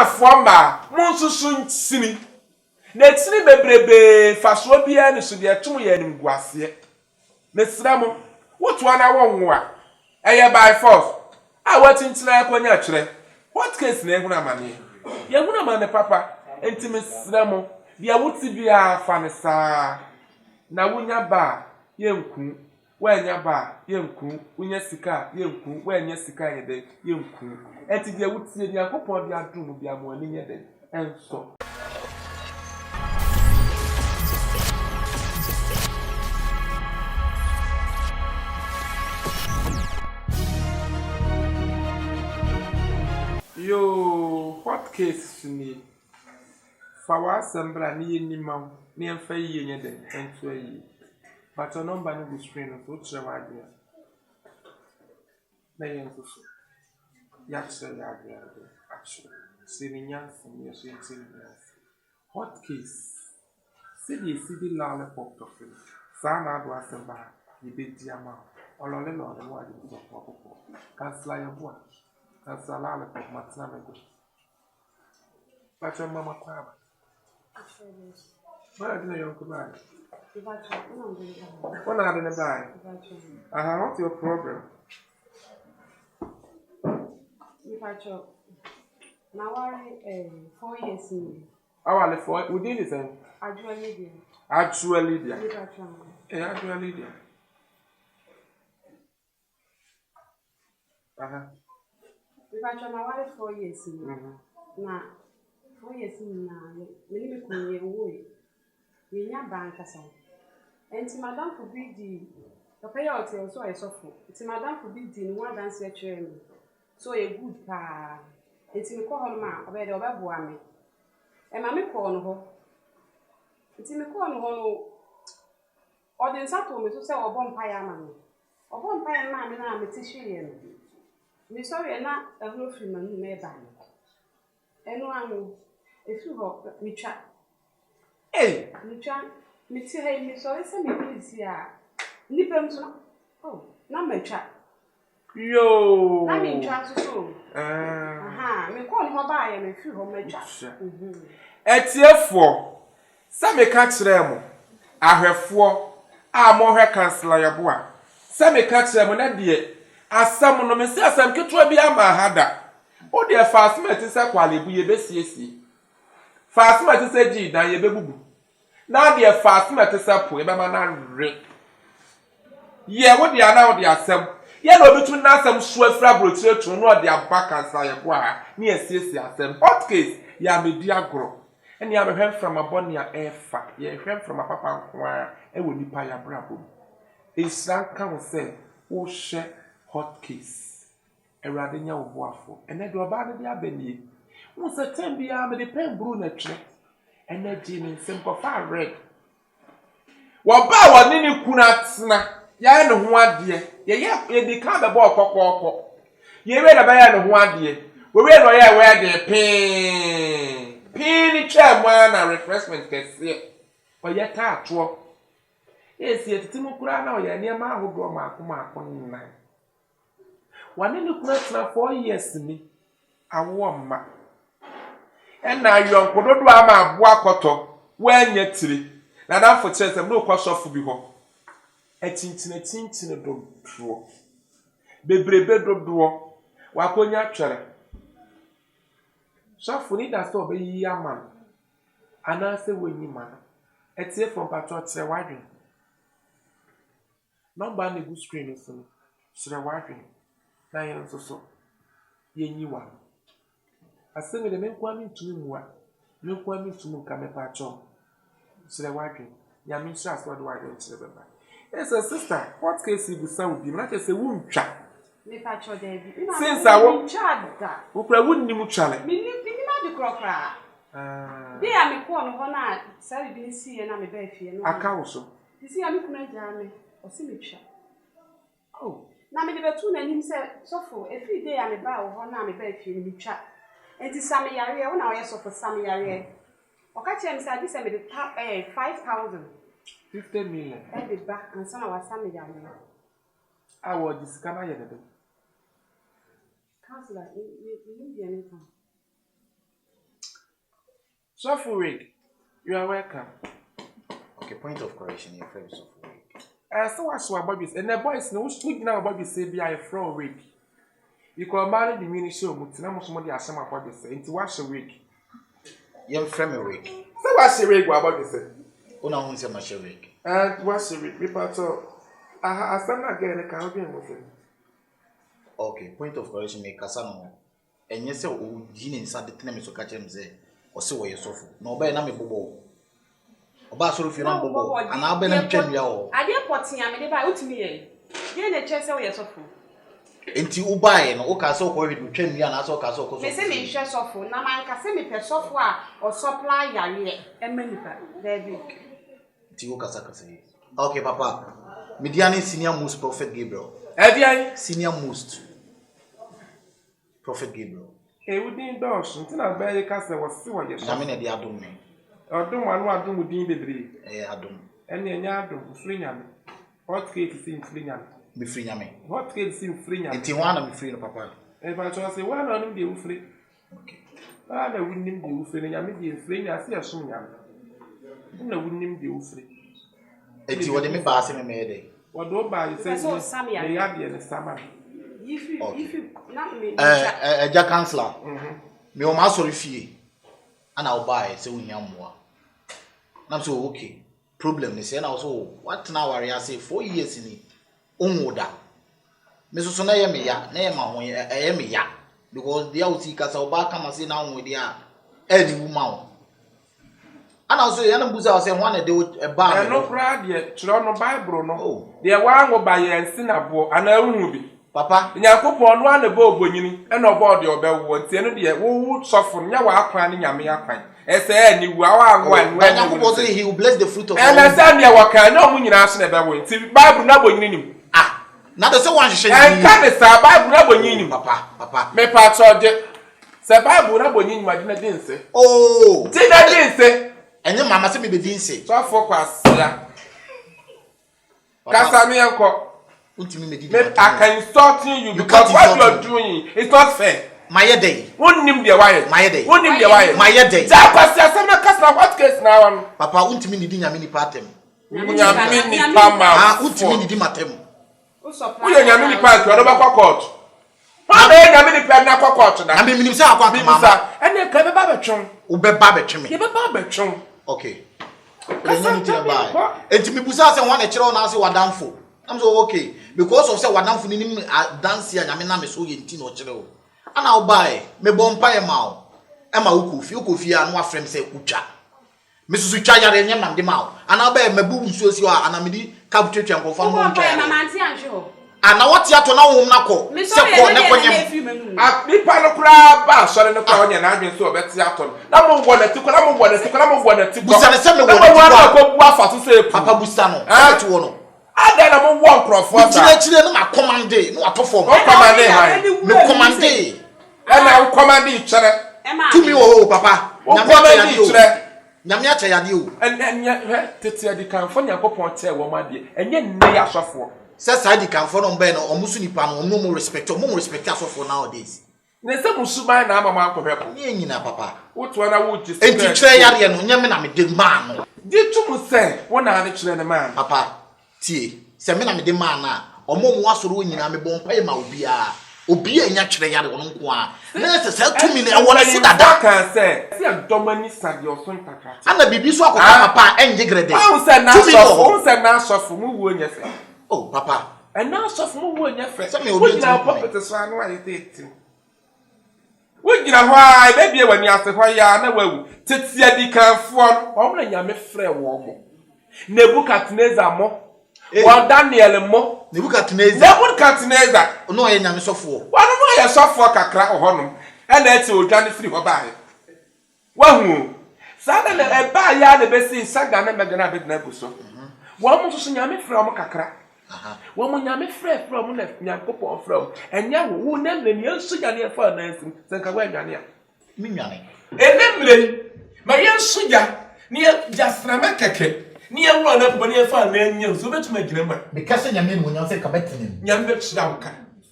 fomba monsusun sini na tini bebrebe faso bia ne so de tum ye nim guase mesra mo wotu ana wonwo a eye by force a watintina akonya kire what case na ehuna mane ye huna mane papa enti mesra mo bia wuti bia fa ne saa na wunya ba yenku wanya ba yenku wunya sika yenku wanya sika yede yenku enti dia wuti ni akopon dia dum bia mo ani yede enso yo what case ni fawa assembly ni yinima ni enfa yiye nyede enso yi but your number no go screen so trewa dia na yenso so ya tse ya dia actually senior from so hot case city lollipop to feel sana do assembly ni be diama olole no de wa di so popo kansla ya bua kansla lollipop matna me go but your mama kwaba why didn't you come back? What are you buy? What's your problem? Now, 4 years in. Oh, I left within the same. Actually, dear. If I try my 4 years in. Now, 4 years in now, many me away. We nya bank aside. And to madam forbid the payout also I suffer. It's madam forbid the one dance lecture. So a good pa. It's in the call ma about the obabuame. And mammy call no. It's in the call no. Or then Sato me to say or bonfire man. Or bonfire man and I'm a tissue. Me sorry not a roof in my may ban. And one if you hope me chat. Hey, me see hey me sorry say me please ya. Nipem so. Oh, na me chat. Yo. Na me chat so. Me call him ba ya me fi ho me chat. Etiefo. Sa me ka kire mo. Ahwefo a mo hwe kansela yebo a. Sa me ka kire mo na de asam no me se asam keto bi ama hada. O de fasmet se kwale bu ye besiesie. Fasmet se ji dan ye bebubu. Na de fasmet se po e be ma na re. Ye wo de ana wo de asam. Ye no bitu na asam so afra brotire tun no de abaka sa ye bo a na esiesie asam. Hot case ya me di agro. Eni ya me hwem from aboni a efa. Ye hwem from papa nko e wo nipa ya brabo. Isran kan se wo hye hot case. Erade nya wo boafo. Ene de oba ne de abanie. Wo se tem bia me de pen bru na twe. Energy ni simple far red. Wo ba wo ni kuna tsena. Ya ne ho ade. Ye di ka be bo kokoko. Ye we na ba ya ne ho ade. We no ya we de pin ni twa mo na refreshment kese. O ye ta ato. Esi etitimu kura na o ya ne ma ahodo ma akoma nnan. Wane ni kuna tsena 4 years ni awo ma. Ena yonkododo ama abo akoto wanya tiri na danfo kyerese no kwasofo bi ho etintina dodo bebrebe dodo wakonya twere sofo ni da so be yi aman ana se wenyi man etie from patro tere wadwen number na go screen so tere wadwen na yen so yenyi wa aseme de menkwa mi tumwa menkwa mi tumu ka me pacho sire wadwe ya mi sha so de wadwe sire beba esa sister what case you say obi na say wuntwa Me pacho David. Since I want chada. Ukra wunni mu chale. Me ma de krokra. Dey am ko no ho na say bi si ye na me ba fie no. Aka wo so. Di si am kuna ja me, o si me twa. Oh. Na me de betu na nim say sofo every day am ba wo ho na me ba fie ni twa. Enti same yare wo na wo ye sofo same yare. O ka chem say di say me de 5,000. 50 million. E be ba ansa na wa same yare. Awo diskana ye de. Counselor, you need the anytime. Suffer wig. You are welcome. Okay, point of correction, your friend suffer wig. So what's what Bobby's and the boys know which now Bobby say be a fraud wig. You can marry the mini show, but now somebody has some Bobby say into wash a wig. Your friend a wig. So what's a wig what Bobby say? Una won't say much a wig. And what's a wig? People talk. I stand again the Caribbean with him. Okay, point of correction, make Casano. And yes, oh, Jean inside the tenement so catch him say, or so where you suffer. No, by name bobo. About so if you're not bobo, and I'll be a general. I didn't put him, I mean, about me. Then the chest away so full. Until you buy and okay, so call it with train me and I saw Castle. They say me share software. Now, man, can say me per software or supply ya and many there. Till Casaka say. Okay, Papa. Mediani senior most Prophet Gabriel. Edian Senior most Prophet Gabriel. He would be indulged until I bear the castle was so yes. I mean, the Adum me. Or don't one who would be the dream. Adum. And the Yardum, Fringham. What cake is in Fringham? Me free yame. What cake is in Fringham? Until one of me free, Papa. If I shall say, one on him, they will free. Okay. I wouldn't him do free, and I made the free, I see a soon yam. I wouldn't him do free. Until what they may pass in a day. What do by says, Sammy, they have the summer. If you not me, Jack Chancellor. Me o maso refie. And I'll buy so we yam more. I'm so okay. Problem is, and also what now I say 4 years in it. Omoda. Me so na ye me ya, na ye ma ho ye me ya. Because they out see kasa oba come say now we there. Any woman. And also you know buza say one dey a bar. No cry there, chiro no Bible no. There one go buy and sin abo and ehunu bi. Papa, Nyankopon no an ebo obonyini e no board your bewo ntie no de wo sofo nya wa akwan ne nyame akwan. Ese ani wu awa anwa anwa. Nyankopon say he will bless the fruit of your womb. And say ne wakan na omunyina ase na bewo nti Bible na bonyini nim. Ah, na do say one hye. En ka ne sa Bible na bonyini nim. Papa. Me pa cho de. Se Bible na bonyini ma de na din se. Oh. Ti na din se. Enye mama say me be din se. So for kwasia. Kasa mi enko. I can insult you because what you are doing is not fair. My day. One name the wire. My day. One name the wire. My day. That question, some customer what case now? Papa, won't me need Yamini patem. Yamini Pama. Won't me need Matem. We are Yamini Park, you are about court. How many Yamini Park court? I mean, you say, and then come a Babachon. Ube Babachon. You have a Babachon. Okay. And to me, Busa and one a child now say what down for. I'm so okay because of say what down for him dance here. Yamina me so yin tin or chelo. And I'll buy me bompa emao. Emma Ukufi and one friend say Ucha. Mrs. Ucha yare nyam de mao. And I'll buy me boo so si wa and amidi capture and go farm. And now what ya to now home nako. Se ko ne ko nyam. A bi pa no kra ba so ne ko nya na adwen so obeti aton. Na mo wona ti ko na mo wona ti ko na mo wona ti ko. Busa ne se me wona ti ko bu afa so say Papa Busa no. Se ti wono. Ada na mo won crofo ta. Chire no ma commande no atofo. No commande hai. Me commande. And I command each other. To me, oh, Papa. Nyame acha yade o. And tete di kan for Nyankopon tell wo de. Enye nne ya sofo. Say side di kan for no be no omusu nipa no no mo respect asofo nowadays. Ne se musuban na amama akọhwepo. Nye nyina papa. Woto na wo ji. Enti kire yare no nyame na me de man no. Di tumu se wona ade kire ne man. Papa, tie. Se me na me de man na omo mo asoro nyina me bompa e ma obi anya kire yare wono nko a. Na se se tumi na e wona si dada kan se. Se adomani sade oso ntaka. Ana bibi so akoka papa enje grede. Won se na sofo mu wo nya fe. Oh papa. And now sofo mu wo nya fe. Se me obi na puppet so anu aye tete. Wogina hwa baby e wani ase hwa ya na wawu tete adi kanfo o na nyame frɛ wo mo Nebukadnezar mo wa Daniel mo Nebukadnezar no ye nyame sofo wa no ye sofo kakra ohonom e na eti odwane firi ho baaye wahu sada na e ba ya na besi saga na mega na bedna buso wa mo so nyame frɛ mo kakra wo mo nyame frɛ mo na Nyankopɔn frɛ enya wo na mleni ensu nyane e fa na ensim senka wa nyane a mi nyane enemle ma yensu ya ni jasrama keke ni ya wo na bani e fa na enya so betuma gina ma because nyame no nyam se ka betene nyame betida wo ka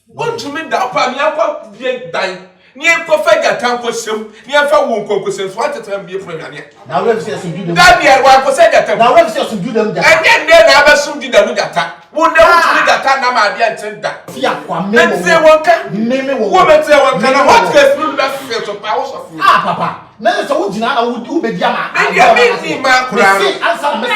won tumi da pa mi akwa die dan Near Pofega Tanko Sim, near Fawunko, since what the time be for Daniel. Now, let's just do them. Daniel, why for said that? Now, let's just do them. And then I have soon did a attack. Would never do that time, my dear, and that. Let's say one can name a woman, say one can what gets through that field of powers of you. Ah, Papa. Never so would you would do the Yama. And you mean me, man, answer me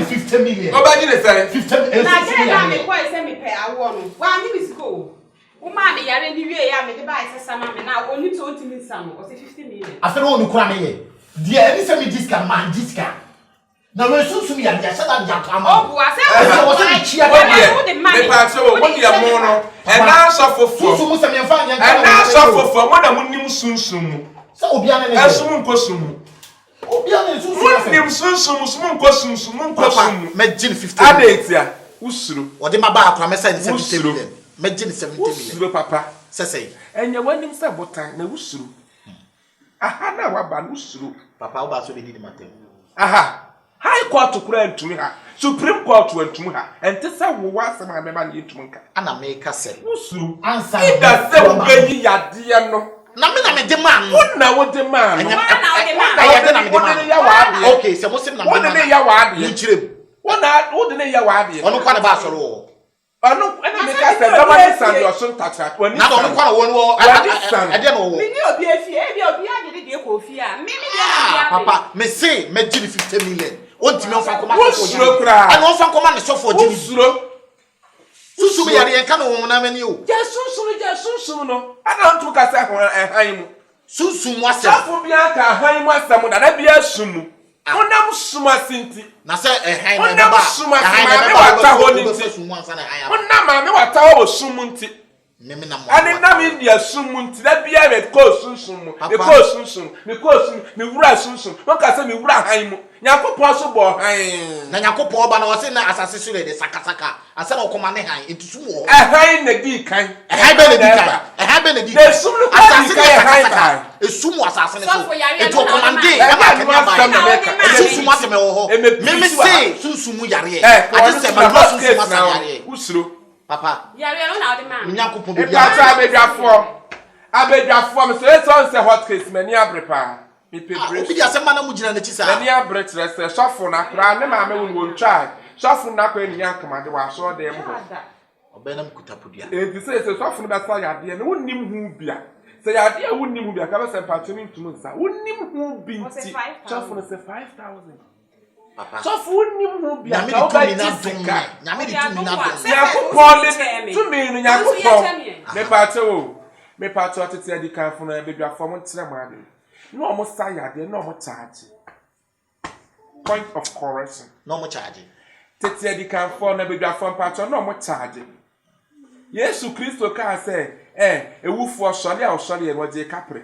50 million. Nobody is saying 50 million. I quite send me pay. I want 1 year ago. Woman, you are in the way. I made the buy some now. Only 20 minutes, some or 50 million. After all, you cry here. Dear, any semi discount, man, discount. Now, we're soon to be at the Saturday. Oh, I was the money. What do you mono? And now suffer for and now suffer for one of them soon. So, Obiana and soon Kosum. Obiana soon, Medjin 50 Adetia, Usru, or the Maba, Pramesa and 70 million. Medjin 70 million, Papa, say, and you're winning Sabotan, no Usru. Aha, now about Usru, Papa, about to be the matter. Aha. High court to grant to me, Supreme Court went to her, and to say, what's my man into Munka? And I make her say, Usru, answer that 7 baby Yadiano. Namina demand, what now what demand? Okay, so what's in the Yawadi? You trip. What not ordinary Yawadi? On the corner of I know, and I make us a double son, your son touch that when not on the corner one. I don't know. Papa, may say, make 50 million. What do you know from command? I know from command so for Jimmy. Susu me and can woman you. Just soon. I don't took us a hime. Susu was a Bianca, hime was someone that I be a sumu. On them suma sinti. Nasa a hime, on them suma, on Nama, what tower sumunti. And in Nam India sumunti, that be a coast soon, the coast soon, the coast, me rush soon. What can say me rahime? Yako possible, Nanyako Poban was in as associated Sakasaka. I said, oh, command into sumo. A high in the deep kind, a high benedict, a high benedict. There's soon a sumo assassin. It will command me say, Susumu Yari. I just said, my Usru, Papa. Yaku, I beg your form, so let's answer what case many are prepared. Just a man who didn't any breakfast, a shuffle, not cry, no mamma won't try. Shuffle, not when young commander was so damn good. Benham Kutapudia. It says a soften that fire, dear, wouldn't him who be. Say, I dear wouldn't him be a cover and patchoning to Musa. Wouldn't him who be shuffle as a 5,000. Shuffle wouldn't him who be a cover. Me part of the Edican from a baby of former Tramadi. No more tired, no more charge. Point of correction. No more charge. Tete Edican for a baby of former patron, no more charge. Yes, Christo can say, a wolf for Shally or Shally and what they capre.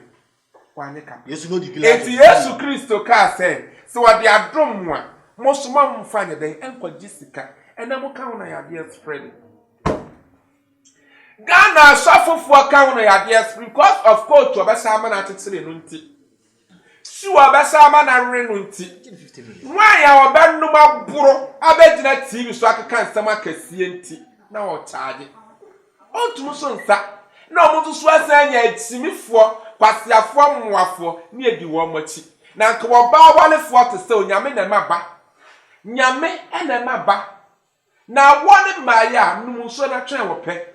One cap. Yes, no, yes, Christo can say, so what they are drum one. Most mom find a day, Uncle Jessica, and I'm count I dear spreading. Ghana suffer for count ideas because of coach or Bassaman at its renunti. Sure, Bassaman and renunti. Why our band number bro? I bet that TV so I can't stomach a CNT. Now, charge. Oh, to Muson, sir. No, Mutu Swassan yet see me for, pass your form waffle near the Womachi. Now, come on, bow 1 to so Yamin and Maba. Yame and a Maba. Now, one in my yard, no Musona train will pay.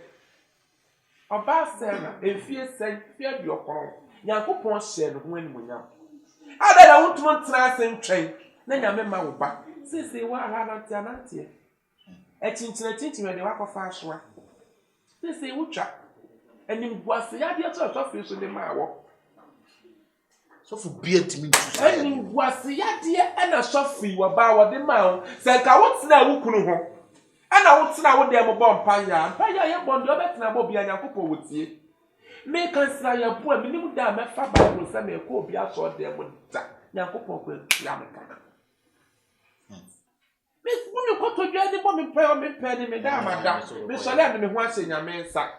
About Sarah, if fear say, fear your home. Yanko Pon said when we know. I don't want to trans train. Then I remember my back. Since they were not Tianati. A chinchinatin when they walk of Ashwa. They say, Ucha. And in was the idea of office in the Mawa. So for beer to me. And in was the idea and a soft free were bow the mount. Said, I won't know who couldn't. And I would say, I would them about Paya. Paya, born your better than Bobby and Yakupo would see. Make us say your poor minimum damn at Fabio will send me a copy of short there with Yakupo will Yamaka. Miss, when you go to the woman, pay on me, penny, madame, Miss Solan, me once in your man's sack.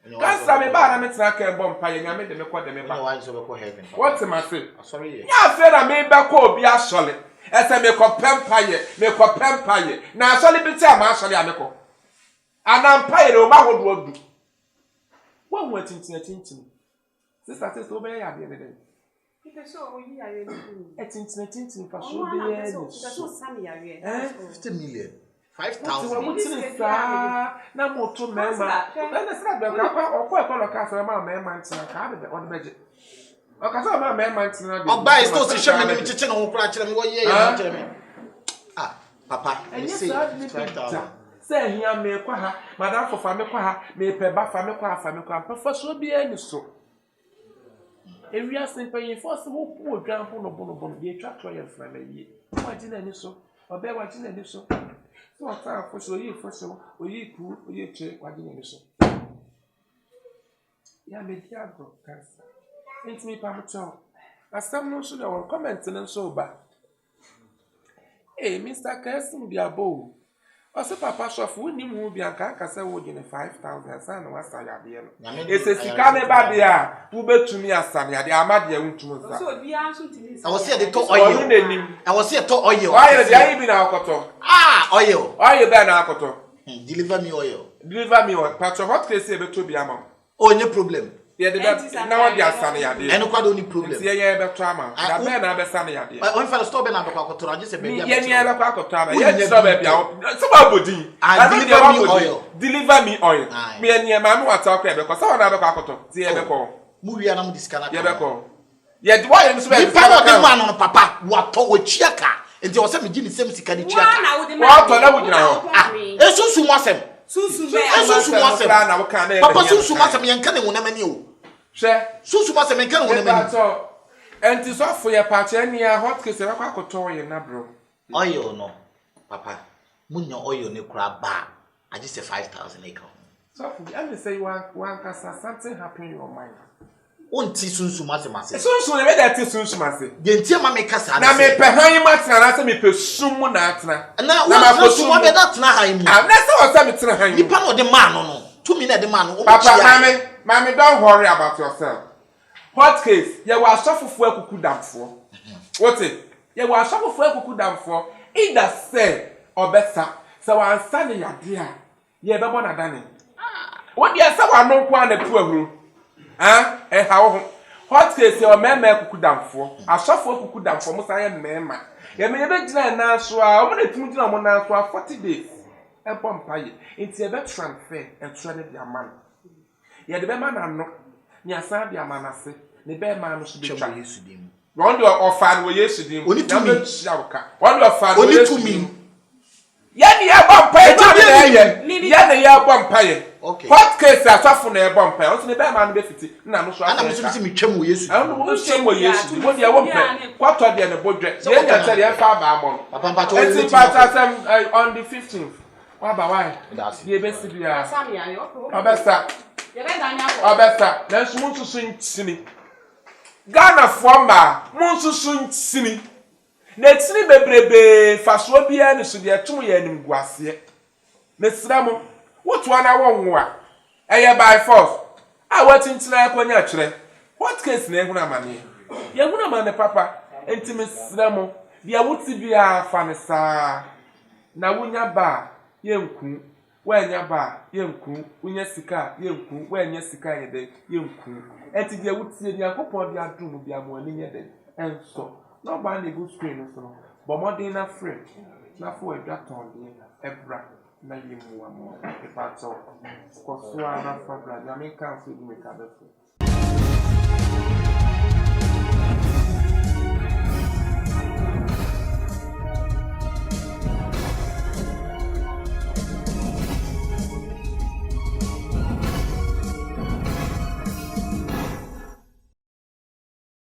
Can't say about a metracker bomb pie and I made them a quarter of heaven. What's the matter? Sorry. Yeah, said I made back all be a solid. As I make a pempire, now shall it be time, actually, Amico. And I'm tired of my old road. One went into a tintin. Sister says to obey ya de. If so we are ready. Etintin for so Oh, be so Sammy are 50 million. What 5,000. you na moto mema. Na say be ka okwa ka so ma mema ntina ka be on budget. Okasa ma mema ntina de. Oba is still share me chiche no kura kire me wo ye ya kire me. Ah, papa, you say 5,000. Say hia me kwa ha, madam for fa me kwa ha, me pe ba fa me kwa fa me kwa. Pa so bi ani so. Ewia simple force wo pu odwan ho no bono bi atwa to ye fra na yi. Wa gina ni so. Obe wa gina ni so. So ata for so yi for so, oyi ku, oyi che wa gina ni so. Ya me dia go cancer. Enti mi pa mo cho. Asam no so da won comment no so ba. Eh, Mr. Kesim Biabo. Also, Papa Shof, we need to be a cassa wood in 5,000 son was I have here. It's a Sicane Badia, who bet to me as Samia, the Amadia won't to us. So be answered to me. I was here to talk oil. I was here to oil. Why are they even alcohol? Ah, oil. Why you been alcohol? Deliver me oil. Deliver me oil. Patch of hot case ever to be a mom. Oh, no problem. Yeah, the now they are sunny idea. And no only problem. Yeah, better trauma. That man have a sunny idea. But when for stop and I'm going to just a baby. Yeah, the crack of trauma. Yes, somebody. Deliver me oil. Me and your mamma are talking because someone have a crack. See, ever call. Movie and I'm disconnect. Yeah, call. Yeah, why am I the man on papa? What talk with Chiaka? And there was some Jimmy Sims can you check? What would you know? It's so soon was him. Papa Susu must have been coming when I knew. Susu must have been coming when I knew. And to soft for your party, and your hot kiss, and I could toy in Nabro. Oil, no, Papa. Munyo oil, no crab bar. I just say 5,000 acre. So, let me say one cassa, something happened in your mind. Won't see Susu must have said. So, let that is Susu must say. The dear mamma Cassa. Now, me behind my son, I me pursue Monatna. And now, I'm supposed to want that's not how I'm not something. You panel the man, no. 2 minutes the man. Papa, mammy, don't worry about yourself. Hot case, you were suffer for a cuckoo down for. What's it? You were suffer for a cuckoo down for. Either say or better. So I'm standing your dear. You ever want to done it? What you say? I know one the poor room. Ah, and how hot case your man cuckoo down for. I suffer cuckoo down for most I am man. You may never deny now, so I'm going to put on 1 for 40 days. And Pompey, it's a better transfer and trade your man. Yet the man are not. Nyasa bia manase ne be ma no so be twa yesudem one do ofan we yesudem oni to me one do ofan we yesudem ya ne ya bompaye ya ne ya bompaye hot case asafo na e bompaye o so ne be ma no be fiti na no so ana me so me twam we yesudem ana mo twam we yesudem wo dia wo mpe kwato dia ne bodwe ye nya tell ya fa ba mo papa mpacho on the 15th wa ba why ye be sibia obesta Obesta, let's move to Sini. Ghana former, Monsusun Sini. Let's see Bebrebe, Faswabia, and Sudia 2 years in Guasia. Miss Ramo, what 1 hour more? I by force. I went into Nakonia. What case Neguna money? Yaguna man, papa, and Miss Ramo, the Awutibia Fanasa. Nawunya ba, Yanku. Wanya ba yenku unya sika yenku wanya sika yede yenku enti dia wutie ni akopon dia dum bia mo ani yede enso no ba na go screen so no bo modern na frame na fo edwa ton dia ebra na yemu wa mo e pa so ko so ana fa bra ya me kan so du me ka be